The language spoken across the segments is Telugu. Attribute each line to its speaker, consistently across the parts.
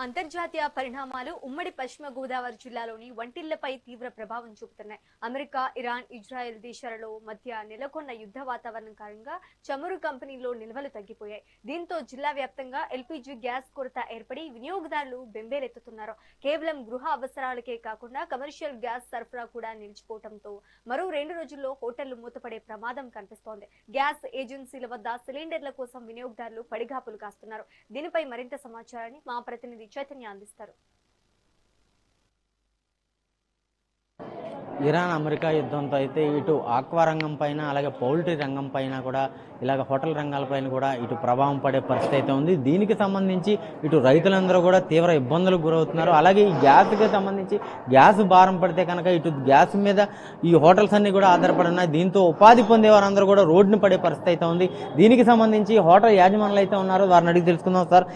Speaker 1: అంతర్జాతీయ పరిణామాలు ఉమ్మడి పశ్చిమ గోదావరి జిల్లాలోని వంటిళ్లపై తీవ్ర ప్రభావం చూపుతున్నాయి. అమెరికా, ఇరాన్, ఇజ్రాయెల్ దేశాలలో మధ్య నెలకొన్న యుద్ధ వాతావరణం కారణంగా చమురు కంపెనీల్లో నిల్వలు తగ్గిపోయాయి. దీంతో జిల్లా వ్యాప్తంగా ఎల్పీజీ గ్యాస్ కొరత ఏర్పడి వినియోగదారులు బెంబేలెత్తుతున్నారు. కేవలం గృహ అవసరాలకే కాకుండా కమర్షియల్ గ్యాస్ సరఫరా కూడా నిలిచిపోవడంతో మరో 2 రోజుల్లో హోటళ్లు మూతపడే ప్రమాదం కనిపిస్తోంది. గ్యాస్ ఏజెన్సీల వద్ద సిలిండర్ల కోసం వినియోగదారులు పడిగాపులు కాస్తున్నారు. దీనిపై మరింత సమాచారాన్ని మా ప్రతినిధి చైతన్య అందిస్తారు.
Speaker 2: ఇరాన్ అమెరికా యుద్ధంతో అయితే ఇటు ఆక్వా రంగం పైన అలాగే పౌల్ట్రీ రంగం పైన కూడా ఇలాగ హోటల్ రంగాలపైన కూడా ఇటు ప్రభావం పడే పరిస్థితి అయితే ఉంది. దీనికి సంబంధించి ఇటు రైతులందరూ కూడా తీవ్ర ఇబ్బందులకు గురవుతున్నారు. అలాగే ఈ గ్యాస్కి సంబంధించి గ్యాస్ భారం పడితే కనుక ఇటు గ్యాస్ మీద ఈ హోటల్స్ అన్నీ కూడా ఆధారపడి ఉన్నాయి. దీంతో ఉపాధి పొందే వారందరూ కూడా రోడ్డును పడే పరిస్థితి అయితే ఉంది. దీనికి సంబంధించి హోటల్ యాజమానులు అయితే ఉన్నారో వారిని అడిగి తెలుసుకుందాం. సార్,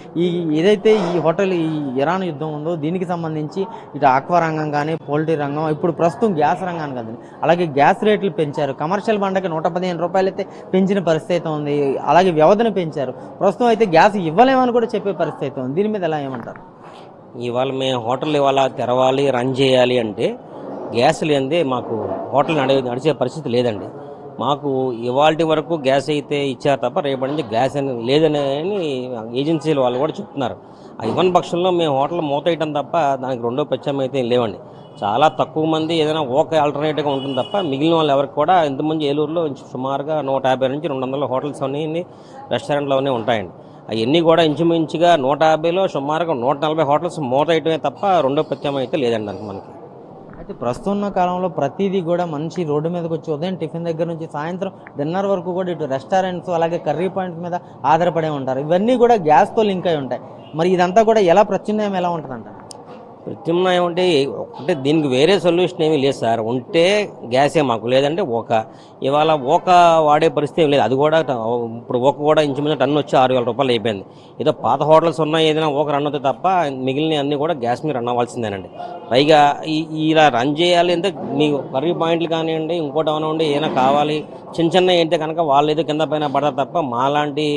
Speaker 2: ఏదైతే ఈ హోటల్ ఈ ఇరాన్ యుద్ధం ఉందో దీనికి సంబంధించి ఇటు ఆక్వా రంగం కానీ పౌల్ట్రీ రంగం ఇప్పుడు ప్రస్తుతం గ్యాస్ రంగాన్ని కదండి, అలాగే గ్యాస్ రేట్లు పెంచారు. కమర్షియల్ బండకి 115 రూపాయలు అయితే పెంచిన పరిస్థితి అయితే ఉంది. అలాగే వ్యవధిని పెంచారు. ప్రస్తుతం అయితే గ్యాస్ ఇవ్వలేమని కూడా చెప్పే పరిస్థితి అయితే ఉంది. దీని మీద ఎలా ఏమంటారు?
Speaker 3: ఇవాళ మేము హోటల్ ఇవాళ తెరవాలి, రన్ చేయాలి అంటే గ్యాస్ లేనిదే మాకు హోటల్ నడిచే పరిస్థితి లేదండి. మాకు ఇవాళ వరకు గ్యాస్ అయితే ఇచ్చారు తప్ప రేపటి నుంచి గ్యాస్ అని లేదని ఏజెన్సీల వాళ్ళు కూడా చెప్తున్నారు. ఇవ్వని పక్షంలో మేము హోటల్ మూతేయటం తప్ప దానికి రెండో ప్రత్యామ్నాయం అయితే లేవండి. చాలా తక్కువ మంది ఏదైనా ఓకే ఆల్టర్నేటివ్గా ఉంటుంది తప్ప మిగిలిన వాళ్ళు ఎవరికి కూడా ఇంతమంది ఏలూరులో సుమారుగా 150 నుంచి 200 హోటల్స్ అన్నీ రెస్టారెంట్లోనే ఉంటాయండి. అవన్నీ కూడా ఇంచుమించుగా 150లో సుమారుగా 140 హోటల్స్ మూతేయటమే తప్ప రెండో ప్రత్యామ్నాయం అయితే లేదండి మనకి.
Speaker 2: అయితే ప్రస్తుతం ఉన్న కాలంలో ప్రతిదీ కూడా మనిషి రోడ్డు మీదకి వచ్చి ఉదయం టిఫిన్ దగ్గర నుంచి సాయంత్రం డిన్నర్ వరకు కూడా ఇటు రెస్టారెంట్స్ అలాగే కర్రీ పాయింట్స్ మీద ఆధారపడే ఉంటారు. ఇవన్నీ కూడా గ్యాస్తో లింక్ అయి ఉంటాయి. మరి ఇదంతా కూడా ఎలా ప్రత్యామ్నాయం ఎలా ఉంటుందంట?
Speaker 3: ప్రత్యామ్నాయం అంటే దీనికి వేరే సొల్యూషన్ ఏమీ లేదు సార్. ఉంటే గ్యాసే మాకు, లేదంటే ఇవాళ వాడే పరిస్థితి ఏం లేదు. అది కూడా ఇప్పుడు కూడా ఇంచుమించు టన్ను వచ్చి 6,000 రూపాయలు అయిపోయింది. ఏదో పాత హోటల్స్ ఉన్నాయి, ఏదైనా రన్ అవుతాయి తప్ప మిగిలిన అన్నీ కూడా గ్యాస్ మీద రన్ అవ్వాల్సిందేనండి. పైగా ఇలా రన్ చేయాలి అంటే మీకు కర్రీ పాయింట్లు కానివ్వండి, ఇంకోటి అవనండి, ఏదైనా కావాలి చిన్న అయితే కనుక వాళ్ళు ఏదో కింద పైన పడతారు తప్ప మాలాంటి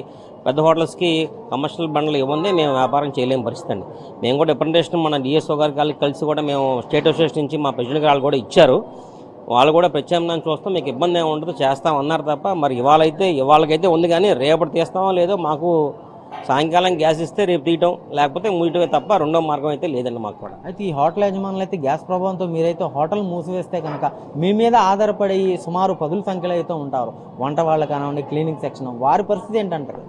Speaker 3: పెద్ద హోటల్స్కి కమర్షియల్ బండ్లు ఇవ్వండి మేము వ్యాపారం చేయలేని పరిస్థితి అండి. మేము కూడా రిప్రజెంటేషన్ మన డిఎస్ఓ గారికి కలిసి కూడా మేము స్టేట్ అసోసియేషన్ నుంచి మా ప్రెసిడెంట్ గారు కూడా ఇచ్చారు. వాళ్ళు కూడా ప్రత్యామ్నాయం చూస్తాం, మీకు ఇబ్బంది ఏమి ఉండదు చేస్తాం అన్నారు తప్ప మరి ఇవాళకైతే ఉంది. కానీ రేపటి తీస్తామో లేదో మాకు సాయంకాలం గ్యాస్ ఇస్తే రేపు తీయటం లేకపోతే మూయటమే తప్ప రెండో మార్గం అయితే లేదండి మాకు కూడా.
Speaker 2: అయితే ఈ హోటల్ యజమానులు అయితే గ్యాస్ ప్రభావంతో మీరైతే హోటల్ మూసివేస్తే కనుక మీ మీద ఆధారపడి సుమారు 10 సంఖ్యలో అయితే ఉంటారు. వంట వాళ్ళు కానివ్వండి, క్లీనింగ్ సెక్షన్, వారి పరిస్థితి ఏంటంటారు?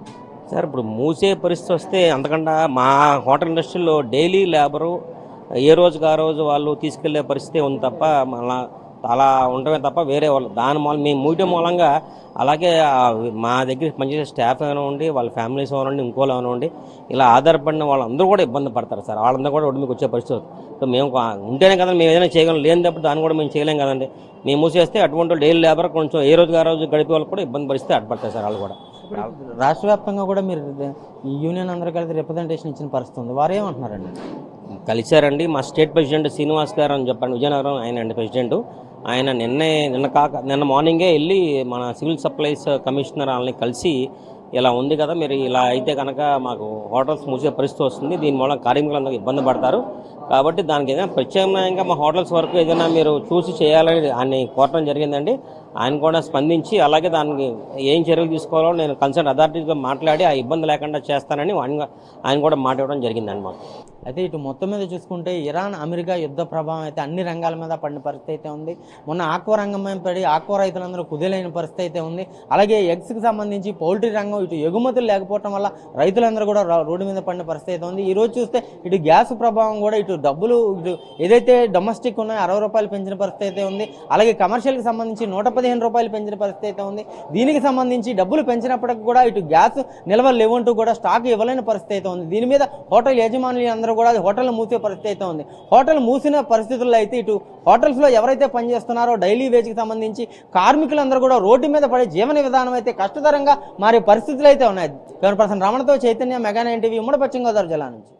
Speaker 3: సార్, ఇప్పుడు మూసే పరిస్థితి వస్తే అంతకంటే మా హోటల్ ఇండస్ట్రీలో డైలీ లేబరు ఏ రోజుకి ఆ రోజు వాళ్ళు తీసుకెళ్లే పరిస్థితి ఉంది తప్ప మళ్ళా అలా ఉండటమే తప్ప వేరే వాళ్ళు దాని మేము మూయటం మూలంగా అలాగే మా దగ్గర పనిచేసే స్టాఫ్ ఏమైనా వాళ్ళ ఫ్యామిలీస్ ఏమైనా ఇంకోళ్ళు ఏమైనా ఇలా ఆధారపడిన వాళ్ళందరూ కూడా ఇబ్బంది పడతారు సార్. వాళ్ళందరూ కూడా ఒడ్డు మీకు వచ్చే పరిస్థితి. సో మేము ఉంటేనే కదండి మేము ఏదైనా చేయగలం, లేనినప్పుడు దాన్ని కూడా మేము చేయలేం కదండి. మేము మూసేస్తే అటువంటి డైలీ లేబర్ కొంచెం ఏ రోజుకి ఆ రోజు గడిపే వాళ్ళకి కూడా ఇబ్బంది పరిస్థితి అడ్పడతారు సార్. వాళ్ళు కూడా
Speaker 2: రాష్ట్ర వ్యాప్తంగా కూడా మీరు ఈ యూనియన్ అందరూ కలిసి రిప్రజెంటేషన్ ఇచ్చిన పరిస్థితి ఉంది. వారు ఏమంటున్నారండి?
Speaker 3: కలిశారండి. మా స్టేట్ ప్రెసిడెంట్ శ్రీనివాస్ గారు అని చెప్పండి, విజయనగరం ఆయన అండి ప్రెసిడెంట్. ఆయన నిన్న మార్నింగే వెళ్ళి మన సివిల్ సప్లైస్ కమిషనర్ వాళ్ళని కలిసి ఇలా ఉంది కదా, మీరు ఇలా అయితే కనుక మాకు హోటల్స్ మూసే పరిస్థితి వస్తుంది, దీని మూలం కార్మికులందరూ ఇబ్బంది పడతారు కాబట్టి దానికి ఏదైనా ప్రత్యామ్నాయంగా మా హోటల్స్ వరకు ఏదైనా మీరు చూసి చేయాలని ఆయన కోరడం జరిగిందండి. ఆయన కూడా స్పందించి అలాగే దానికి ఏం చర్యలు తీసుకోవాలో నేను కన్సర్న్ అథారిటీస్గా మాట్లాడి ఆ ఇబ్బంది లేకుండా చేస్తానని ఆయన కూడా మాట్లాడడం జరిగిందండి మాకు.
Speaker 2: అయితే ఇటు మొత్తం మీద చూసుకుంటే ఇరాన్ అమెరికా యుద్ధ ప్రభావం అయితే అన్ని రంగాల మీద పడిన పరిస్థితి అయితే ఉంది. మొన్న ఆక్వా రంగం మీద పడి ఆక్వా రైతులందరూ కుదేలైన పరిస్థితి అయితే ఉంది. అలాగే ఎగ్స్కి సంబంధించి పౌల్ట్రీ రంగం ఇటు ఎగుమతులు లేకపోవడం వల్ల రైతులందరూ కూడా రోడ్డు మీద పడిన పరిస్థితి అయితే ఉంది. ఈరోజు చూస్తే ఇటు గ్యాస్ ప్రభావం కూడా ఇటు డబ్బులు ఇటు ఏదైతే డొమెస్టిక్ ఉన్నాయో 60 రూపాయలు పెంచిన పరిస్థితి అయితే ఉంది. అలాగే కమర్షియల్కి సంబంధించి 115 రూపాయలు పెంచిన పరిస్థితి అయితే ఉంది. దీనికి సంబంధించి డబ్బులు పెంచినప్పటికీ కూడా ఇటు గ్యాస్ నిల్వలు లేవంటూ కూడా స్టాక్ ఇవ్వలేని పరిస్థితి అయితే ఉంది. దీని మీద హోటల్ యజమానులు అందరూ కూడా హోటల్ మూసే పరిస్థితి అయితే ఉంది. హోటల్ మూసిన పరిస్థితుల్లో అయితే ఇటు హోటల్స్లో ఎవరైతే పనిచేస్తున్నారో డైలీ వేజ్కి సంబంధించి కార్మికులందరూ కూడా రోడ్డు మీద పడే జీవన విధానం అయితే కష్టతరంగా మారే పరిస్థితులు అయితే ఉన్నాయి. కెమెరా పర్సన్ రమణతో చైతన్య, మెగా 9 టీవీ, ఉమ్మడి పశ్చిమ గోదావరి జిల్లా నుంచి.